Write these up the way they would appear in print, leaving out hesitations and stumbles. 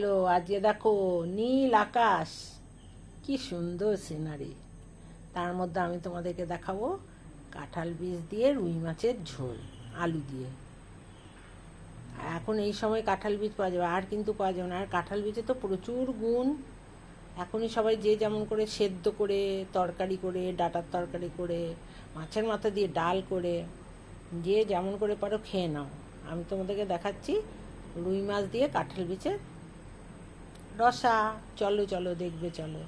Hello, আজকে দেখো নীল আকাশ, কি সুন্দর সিনারি। তার মধ্যে আমি তোমাদেরকে দেখাবো কাঁঠাল বীজ দিয়ে রুই মাছের ঝোল আলু দিয়ে। এখন এই সময় কাঁঠাল বীজ পাওয়া যাবে, আর কিন্তু পাওয়া যাবে না। আর কাঁঠাল বীজে তো প্রচুর গুণ। এখনই সবাই যে যেমন করে সেদ্ধ করে, তরকারি করে, ডাঁটার তরকারি করে, মাছের মাথা দিয়ে ডাল করে, যে যেমন করে পারো খেয়ে নাও। আমি তোমাদেরকে দেখাচ্ছি রুই মাছ দিয়ে কাঁঠাল বীজের রসা। চলো চলো, দেখবে চলো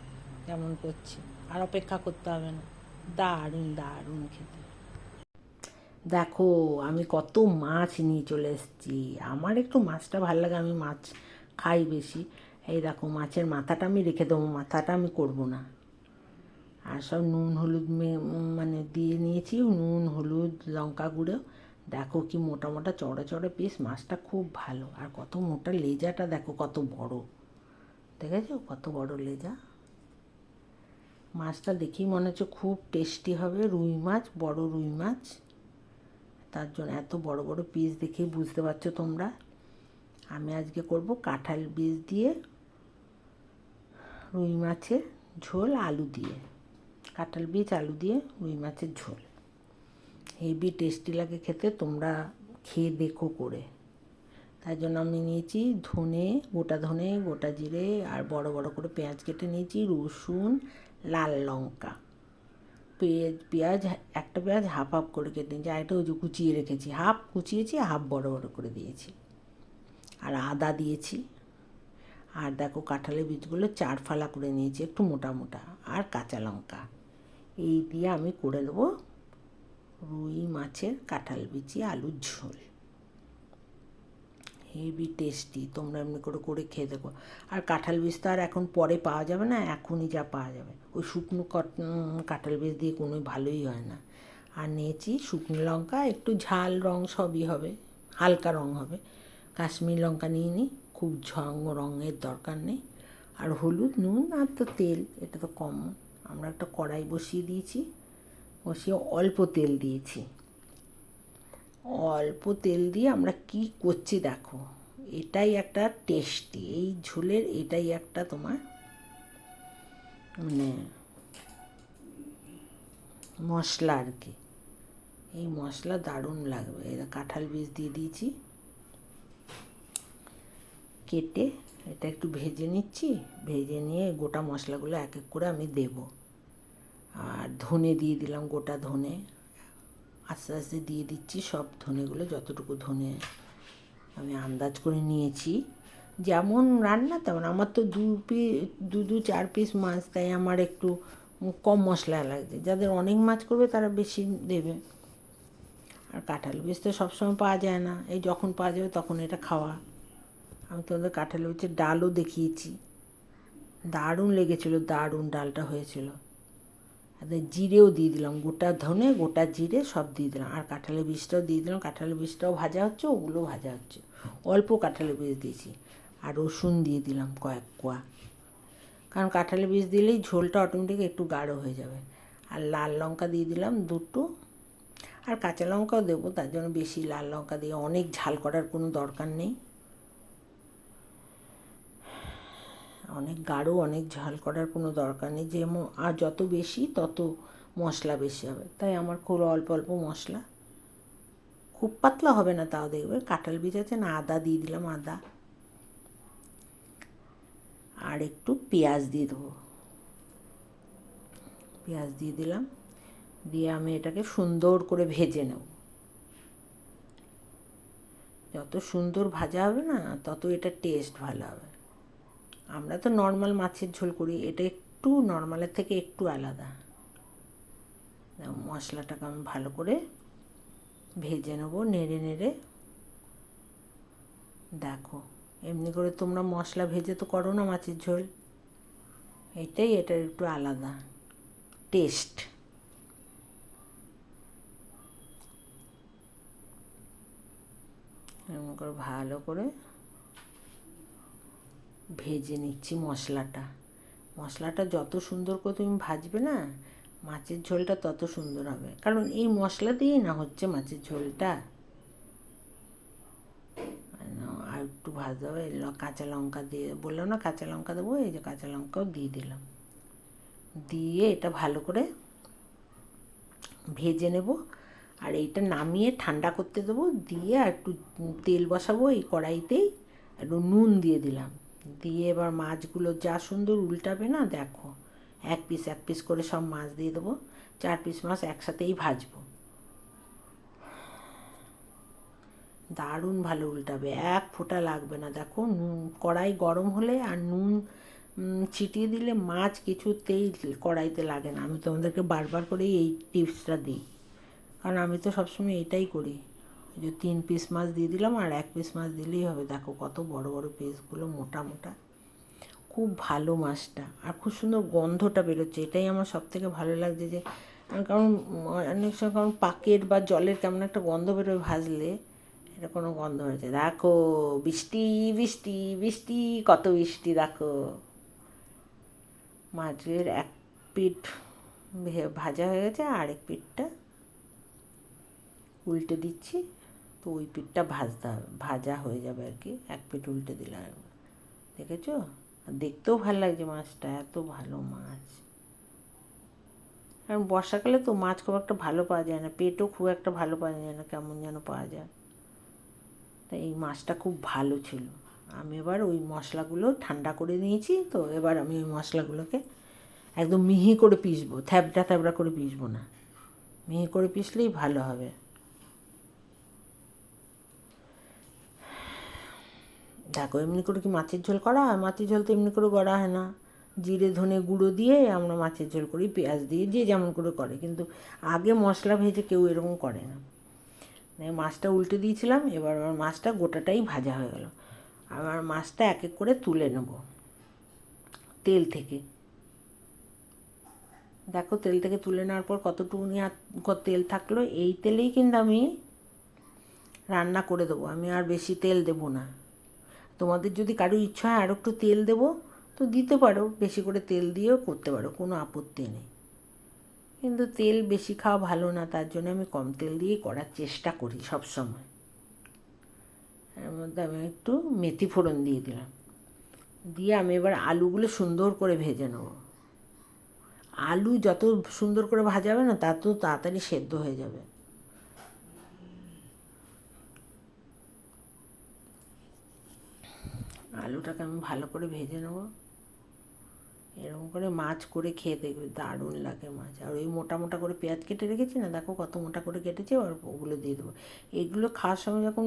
কেমন করছি। আর অপেক্ষা করতে হবে না, দারুণ দারুণ খেতে। দেখো আমি কত মাছ নিয়ে চলে এসেছি। আমার একটু মাছটা ভালো লাগে, আমি মাছ খাই বেশি। এই দেখো মাছের মাথাটা আমি রেখে দেবো, মাথাটা আমি করব না। আর সব নুন হলুদ মানে দিয়ে নিয়েছি, নুন হলুদ লঙ্কা গুঁড়ো। দেখো কি মোটা মোটা চড়া চড়া পিস, মাছটা খুব ভালো। আর কত মোটা লেজাটা দেখো, কত বড়, দেখেছো কত বড় লেজা। মাছটা দেখেই মনে হচ্ছে খুব টেস্টি হবে। রুই মাছ, বড় রুই মাছ, তার জন্য এত বড় বড় পিস দেখেই বুঝতে পারছো তোমরা। আমি আজকে করব কাঁঠাল বীজ দিয়ে রুই মাছের ঝোল আলু দিয়ে। কাঁঠাল বীজ আলু দিয়ে রুই মাছের ঝোল হেভি টেস্টি লাগে খেতে, তোমরা খেয়ে দেখো করে। তার জন্য আমি নিয়েছি ধনে, গোটা ধনে, গোটা জিরে, আর বড় বড় করে পেঁয়াজ কেটে নিয়েছি, রসুন, লাল লঙ্কা, পেঁয়াজ একটা পেঁয়াজ হাফ হাফ করে কেটে নিয়েছি, আর একটা ওই যে কুচিয়ে রেখেছি, হাফ কুচিয়েছি হাফ বড় বড় করে দিয়েছি, আর আদা দিয়েছি। আর দেখো কাঁঠালের বীজগুলো 4 ফালা করে নিয়েছি, একটু মোটা মোটা, আর কাঁচা লঙ্কা। এই দিয়ে আমি করে দেবো রুই মাছের কাঁঠাল বিচি আলুর ঝোল। হেভি টেস্টি, তোমরা এমনি করে করে খেয়ে দেখো। আর কাঁঠাল বীজ তো আর এখন পরে পাওয়া যাবে না, এখনই যা পাওয়া যাবে। ওই শুকনো কাঁঠাল বীজ দিয়ে কোনো ভালোই হয় না। আর নিয়েছি শুকনো লঙ্কা, একটু ঝাল রং সবই হবে, হালকা রং হবে। কাশ্মীর লঙ্কা নিয়ে নিই, খুব ঝং রঙের দরকার নেই। আর হলুদ, নুন, আর তো তেল, এটা তো কমন। আমরা একটা কড়াই বসিয়ে দিয়েছি, বসিয়ে অল্প তেল দিয়েছি। অল্প তেল দিয়ে আমরা কি করছি দেখো, এটাই একটা টেস্টি, এই ঝোলের এটাই একটা তোমার মানে মশলা আর কি। এই মশলা দারুণ লাগবে। এটা কাঁঠাল বীজ দিয়ে দিয়েছি কেটে, এটা একটু ভেজে নিচ্ছি। ভেজে নিয়ে গোটা মশলাগুলো এক এক করে আমি দেব। আর ধনে দিয়ে দিলাম, গোটা ধনে আস্তে আস্তে দিয়ে দিচ্ছি সব ধনেগুলো, যতটুকু ধনে আমি আন্দাজ করে নিয়েছি। যেমন রান্না তেমন, আমার তো দু 4 পিস মাছ, তাই আমার একটু কম মশলা লাগছে। যাদের অনেক মাছ করবে তারা বেশি দেবে। আর কাঁঠাল বীজ তো সবসময় পাওয়া যায় না, এই যখন পাওয়া যাবে তখন এটা খাওয়া। আমি তোমাদের কাঁঠাল বীজের ডালও দেখিয়েছি, দারুণ লেগেছিলো, দারুণ ডালটা হয়েছিল। আর জিরেও দিয়ে দিলাম, গোটা ধনে গোটা জিরে সব দিয়ে দিলাম। আর কাঁঠালের বীজটাও দিয়ে দিলাম, কাঁঠালের বীজটাও ভাজা হচ্ছে, ওগুলো ভাজা হচ্ছে। অল্প কাঁঠালের বীজ দিয়েছি। আর রসুন দিয়ে দিলাম কয়েক কোয়া, কারণ কাঁঠালের বীজ দিলেই ঝোলটা অটোমেটিক একটু গাঢ় হয়ে যাবে। আর লাল লঙ্কা দিয়ে দিলাম 2টো, আর কাঁচা লঙ্কাও দেবো, তার জন্য বেশি লাল লঙ্কা দিয়ে অনেক ঝাল করার কোনো দরকার নেই। অনেক গাঢ় অনেক ঝাল করার কোনো দরকার নেই, যেমন আর যত বেশি তত মশলা বেশি হবে, তাই আমার খুব অল্প অল্প মশলা। খুব পাতলা হবে না, তাও দেখবে কাঁঠাল বীজ আছে না। আদা দিয়ে দিলাম, আদা। আর একটু পেঁয়াজ দিয়ে দেবো, পেঁয়াজ দিয়ে দিলাম। দিয়ে আমি এটাকে সুন্দর করে ভেজে নেব। যত সুন্দর ভাজা হবে না, তত এটা টেস্ট ভালো হবে। আমরা তো নর্মাল মাছের ঝোল করি, এটা একটু নর্মালের থেকে একটু আলাদা। মশলাটাকে আমি ভালো করে ভেজে নেবো, নেড়ে নেড়ে। দেখো এমনি করে তোমরা মশলা ভেজে তো করো না মাছের ঝোল, এটাই এটার একটু আলাদা টেস্ট। এমন করে ভালো করে ভেজে নিচ্ছি মশলাটা। মশলাটা যত সুন্দর করে তুমি ভাজবে না, মাছের ঝোলটা তত সুন্দর হবে, কারণ এই মশলা দিয়েই না হচ্ছে মাছের ঝোলটা। আর একটু ভাজতে হবে। কাঁচা লঙ্কা দিয়ে বললাম না কাঁচা লঙ্কা দেবো, এই যে কাঁচা লঙ্কাও দিয়ে দিলাম। দিয়ে এটা ভালো করে ভেজে নেব। আর এইটা নামিয়ে ঠান্ডা করতে দেবো। দিয়ে আর একটু তেল বসাবো এই কড়াইতেই, একটু নুন দিয়ে দিলাম। দিয়ে এবার মাছগুলো যা সুন্দর উল্টাবে না দেখো, এক পিস করে সব মাছ দিয়ে দেবো। 4 পিস মাছ একসাথেই ভাজবো। দারুণ ভালো উল্টাবে, এক ফোঁটা লাগবে না। দেখো নুন, কড়াই গরম হলে আর নুন ছিটিয়ে দিলে মাছ কিছুতেই কড়াইতে লাগে না। আমি তোমাদেরকে বারবার করেই এই টিপসটা দিই, কারণ আমি তো সবসময় এটাই করি। এই যে 3 পিস মাছ দিয়ে দিলাম, আর 1 পিস মাছ দিলেই হবে। দেখো কত বড় বড় পিসগুলো, মোটা মোটা, খুব ভালো মাছটা। আর খুব সুন্দর গন্ধটা বেরোচ্ছে, এটাই আমার সবথেকে ভালো লাগছে। যে কারণ অনেক সময় কারণ পাকের বা জলের কেমন একটা গন্ধ বেরোয় ভাজলে, এটা কোনো গন্ধ হয়েছে। দেখো বৃষ্টি বৃষ্টি বৃষ্টি, কত বৃষ্টি দেখো। মাছের এক পিঠ ভাজা হয়ে গেছে, আর এক পিঠটা উল্টে দিচ্ছি। তো ওই পিঠটা ভাজতে হবে, ভাজা হয়ে যাবে আর কি, এক পিঠ উল্টে দিলাম। দেখেছো, দেখতেও ভালো লাগছে মাছটা, এত ভালো মাছ। কারণ বর্ষাকালে তো মাছ খুব একটা ভালো পাওয়া যায় না, পেটও খুব একটা ভালো পাওয়া যায় না, কেমন যেন পাওয়া যায়। তাই এই মাছটা খুব ভালো ছিল। আমি এবার ওই মশলাগুলো ঠান্ডা করে নিয়েছি, তো এবার আমি ওই মশলাগুলোকে একদম মিহি করে পিসবো, থ্যাবড়া থ্যাবড়া করে পিসবো না, মিহি করে পিসলেই ভালো হবে। দেখো এমনি করে কি মাছের ঝোল করা হয়? মাছের ঝোল তো এমনি করে করা হয় না। জিরে ধনে গুঁড়ো দিয়ে আমরা মাছের ঝোল করি, পেঁয়াজ দিয়ে, যে যেমন করে করে। কিন্তু আগে মশলা ভেজে কেউ এরকম করে না। মাছটা উল্টে দিয়েছিলাম, এবার আমার মাছটা গোটাটাই ভাজা হয়ে গেল। আবার মাছটা এক এক করে তুলে নেব তেল থেকে। দেখো তেল থেকে তুলে নেওয়ার পর কতটুকুনি তেল থাকলো, এই তেলেই কিন্তু আমি রান্না করে দেবো। আমি আর বেশি তেল দেবো না। তোমাদের যদি কারো ইচ্ছা হয় আর একটু তেল দেবো তো দিতে পারো, বেশি করে তেল দিয়েও করতে পারো, কোনো আপত্তি নেই। কিন্তু তেল বেশি খাওয়া ভালো না, তার জন্য আমি কম তেল দিয়েই করার চেষ্টা করি সব সময়। এর মধ্যে আমি একটু মেথি ফোড়ন দিয়ে দিলাম। দিয়ে আমি এবার আলুগুলো সুন্দর করে ভেজে নেব। আলু যত সুন্দর করে ভাজাবে না, তত তাড়াতাড়ি সেদ্ধ হয়ে যাবে। আলুটাকে আমি ভালো করে ভেজে নেব। এরকম করে মাছ করে খেয়ে দেখবে, দারুণ লাগে মাছ। আর ওই মোটা মোটা করে পেঁয়াজ কেটে রেখেছি না, দেখো কত মোটা করে কেটেছি, আর ওগুলো দিয়ে দেবো। এগুলো খাওয়ার সময় যখন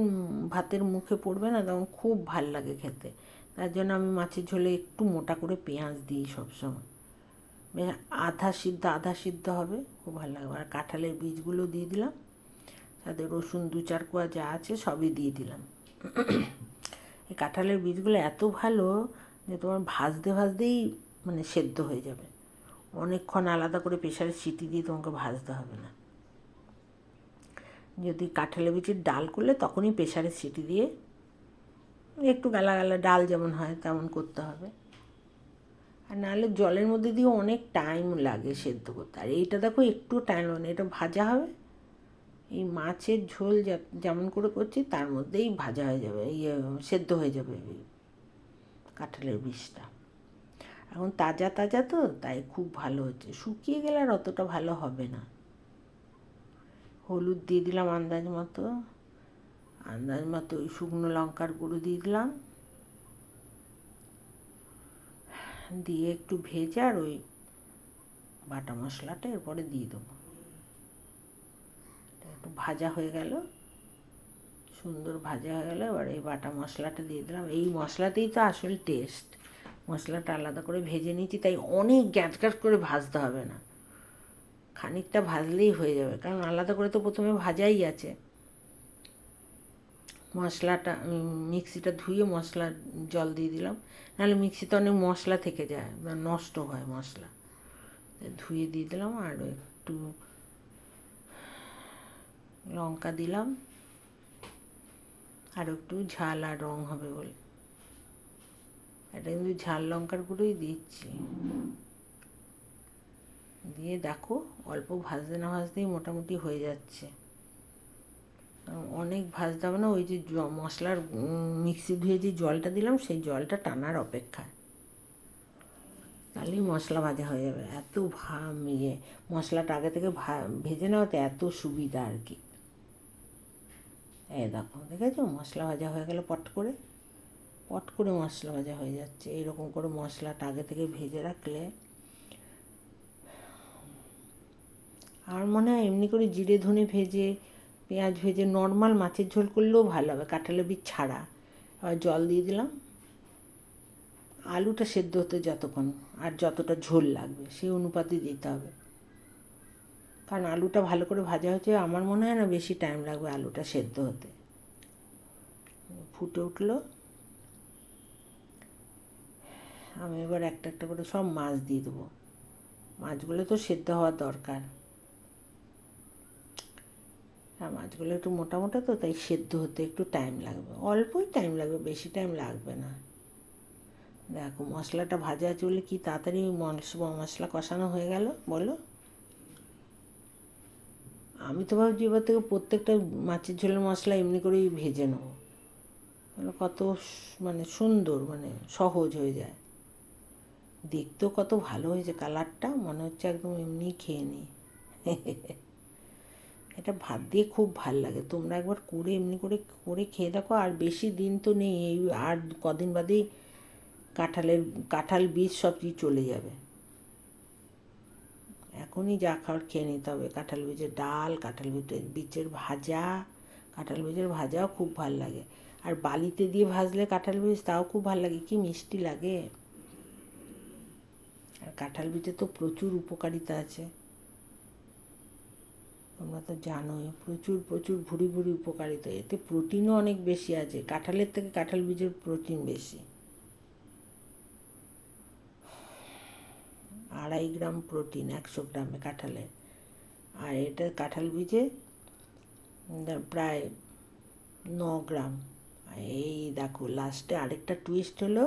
ভাতের মুখে পড়বে না, তখন খুব ভাল লাগে খেতে। তার জন্য আমি মাছের ঝোলে একটু মোটা করে পেঁয়াজ দিই সবসময়। বেশ আধা সিদ্ধ হবে, খুব ভালো লাগবে। আর কাঁঠালের বীজগুলো দিয়ে দিলাম, সাথে রসুন 2-4 কোয়া যা আছে সবই দিয়ে দিলাম। এই কাঁঠালের বীজগুলো এত ভালো যে তোমার ভাজতে ভাজতেই মানে সেদ্ধ হয়ে যাবে। অনেকক্ষণ আলাদা করে প্রেশারে সিটি দিয়ে তোমাকে ভাজতে হবে না। যদি কাঁঠালের বীজের ডাল করলে তখনই প্রেশারে সিটি দিয়ে একটু গালা গালা ডাল যেমন হয় তেমন করতে হবে। আর নাহলে জলের মধ্যে দিয়ে অনেক টাইম লাগে সেদ্ধ করতে। আর এইটা দেখো একটু টাইম লাগে না, এটা ভাজা হবে। এই মাছের ঝোল যেমন করে করছি তার মধ্যেই ভাজা হয়ে যাবে, সেদ্ধ হয়ে যাবে এই কাঁঠালের বীজটা। এখন তাজা তাজা তো, তাই খুব ভালো হচ্ছে। শুকিয়ে গেলে আর অতটা ভালো হবে না। হলুদ দিয়ে দিলাম আন্দাজ মতো, ওই শুকনো লঙ্কার গুঁড়ো দিয়ে দিলাম। দিয়ে একটু ভেজে আর ওই বাটা মশলাটা এরপরে দিয়ে দেবো। একটু ভাজা হয়ে গেল, সুন্দর ভাজা হয়ে গেল। এবার এই বাটা মশলাটা দিয়ে দিলাম। এই মশলাতেই তো আসল টেস্ট। মশলাটা আলাদা করে ভেজে নিয়েছি, তাই অনেক গ্যাস গ্যাস করে ভাজতে হবে না, খানিকটা ভাজলেই হয়ে যাবে। কারণ আলাদা করে তো প্রথমে ভাজাই আছে। মশলাটা মিক্সিটা ধুয়ে মশলা জল দিয়ে দিলাম, নাহলে মিক্সিতে অনেক মশলা থেকে যায়, নষ্ট হয় মশলা। ধুয়ে দিয়ে দিলাম। আর একটু লঙ্কা দিলাম, আর একটু ঝাল আর রং হবে বলে। এটা কিন্তু ঝাল লঙ্কার গুঁড়োই দিচ্ছি। দিয়ে দেখো অল্প ভাজতে না ভাজতেই মোটামুটি হয়ে যাচ্ছে। অনেক ভাজতে হবে না, ওই যে মশলার মিক্সি ধুয়ে যে জলটা দিলাম সেই জলটা টানার অপেক্ষায়, তাহলেই মশলা ভাজা হয়ে যাবে। এত মশলাটা আগে থেকে ভেজে নেওয়াতে এত সুবিধা আর কি। দেখো, দেখেছো মশলা ভাজা হয়ে গেল, পট করে মশলা ভাজা হয়ে যাচ্ছে। এইরকম করে মশলাটা আগে থেকে ভেজে রাখলে, আর মনে হয় এমনি করে জিরে ধনে ভেজে পেঁয়াজ ভেজে নর্মাল মাছের ঝোল করলেও ভালো হবে, কাঁঠালের বীজ ছাড়া। আর জল দিয়ে দিলাম, আলুটা সেদ্ধ হতে যতক্ষণ আর যতটা ঝোল লাগবে সেই অনুপাতে দিতে হবে, কারণ আলুটা ভালো করে ভাজা হচ্ছে, আমার মনে হয় না বেশি টাইম লাগবে আলুটা সেদ্ধ হতে। ফুটে উঠলো, আমি এবার একটা একটা করে সব মাছ দিয়ে দেবো। মাছগুলো তো সেদ্ধ হওয়ার দরকার, হ্যাঁ মাছগুলো একটু মোটা মোটা তো, তাই সেদ্ধ হতে একটু টাইম লাগবে, অল্পই টাইম লাগবে, বেশি টাইম লাগবে না। দেখো মশলাটা ভাজা আছে বলে কি তাড়াতাড়ি মশলা কষানো হয়ে গেল বলো। আমি তো ভাবছি এবার থেকে প্রত্যেকটা মাছের ঝোলের মশলা এমনি করেই ভেজে নেবো, তাহলে কত সুন্দর, সহজ হয়ে যায়, দেখতেও কত ভালো হয়েছে কালারটা, মনে হচ্ছে একদম এমনি খেয়ে নিই। এটা ভাত দিয়ে খুব ভাল লাগে, তোমরা একবার করে এমনি করে খেয়ে দেখো। আর বেশি দিন তো নেই, এই আর কদিন বাদেই কাঁঠাল বীজ সব কিছু চলে যাবে, এখনই যা খাওয়ার খেয়ে নিতে হবে। কাঁঠাল বীজের ডাল, কাঁঠাল বীজের ভাজাও খুব ভাল লাগে। আর বালিতে দিয়ে ভাজলে কাঁঠাল বীজ তাও খুব ভাল লাগে, কি মিষ্টি লাগে। আর কাঁঠাল বীজে তো প্রচুর উপকারিতা আছে, তোমরা তো জানোই, প্রচুর প্রচুর ভুরি ভুরি উপকারিতা। এতে প্রোটিনও অনেক বেশি আছে, কাঁঠালের থেকে কাঁঠাল বীজের প্রোটিন বেশি, 2.5 গ্রাম প্রোটিন 100 গ্রামে কাঁঠালের। আর এটা কাঁঠাল বীজে প্রায় 9 গ্রাম। এই দেখো লাস্টে আরেকটা টুইস্ট হলো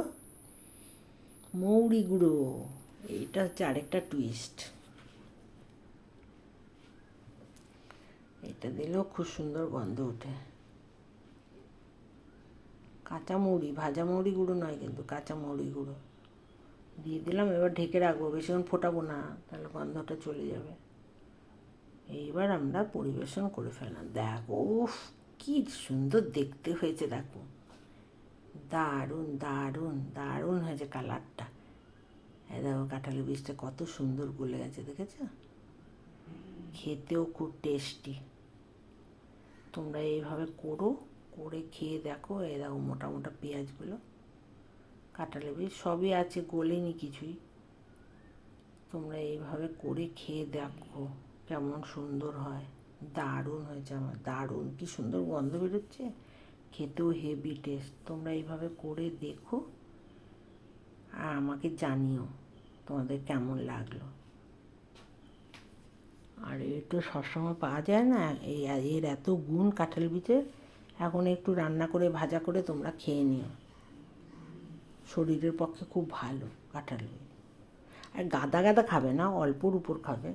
মৌরি গুঁড়ো, এইটা হচ্ছে আরেকটা টুইস্ট, এটা দিলেও খুব সুন্দর গন্ধ ওঠে। কাঁচা মৌরি, ভাজা মৌরি গুঁড়ো নয় কিন্তু, কাঁচা মৌরি গুঁড়ো দিয়ে দিলাম। এবার ঢেকে রাখবো, বেশিক্ষণ ফোটাবো না, তাহলে গন্ধটা চলে যাবে। এইবার আমরা পরিবেশন করে ফেললাম। দেখো উফ, কি সুন্দর দেখতে হয়েছে, দেখো দারুণ দারুণ দারুণ হয়েছে কালারটা। দেখো কাঁঠালের বীজটা কত সুন্দর গলে গেছে, দেখেছো, খেতেও খুব টেস্টি। তোমরা এইভাবে করে খেয়ে দেখো। এই দেখো মোটা মোটা পেঁয়াজগুলো, কাঁঠালের বীজ সবই আছে, গলেনি কিছুই। তোমরা এইভাবে করে খেয়ে দেখো কেমন সুন্দর হয়, দারুণ হয়েছে আমার, দারুণ, কি সুন্দর গন্ধ বেরোচ্ছে, খেতেও হেভি টেস্ট। তোমরা এইভাবে করে দেখো আর আমাকে জানিও তোমাদের কেমন লাগলো। আর এর তো সবসময় পাওয়া যায় না, এর এত গুণ কাঁঠাল বীজের। এখন একটু রান্না করে ভাজা করে তোমরা খেয়ে নিও, শরীরের পক্ষে খুব ভালো কাঁঠাল বীজ। আর গাদা গাদা খাবে না, অল্পর উপর খাবে।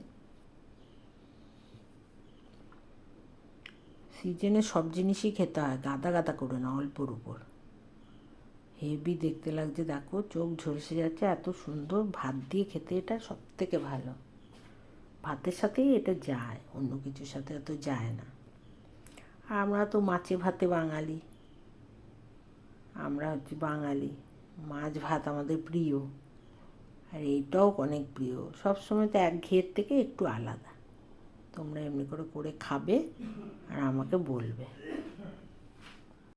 সিজনে সব জিনিসই খেতে হয়, গাদা গাদা করে না, অল্পর উপর। হেভি দেখতে লাগছে, দেখো চোখ ঝলসে যাচ্ছে, এত সুন্দর। ভাত দিয়ে খেতে এটা সব থেকে ভালো, ভাতের সাথেই এটা যায়, অন্য কিছুর সাথে এত যায় না। আর আমরা তো মাছে ভাতে বাঙালি, আমরা হচ্ছে বাঙালি, মাছ ভাত আমাদের প্রিয়। আর এইটাও অনেক প্রিয়, সবসময় তো একঘেয়ের থেকে একটু আলাদা। তোমরা এমনি করে খাবে আর আমাকে বলবে।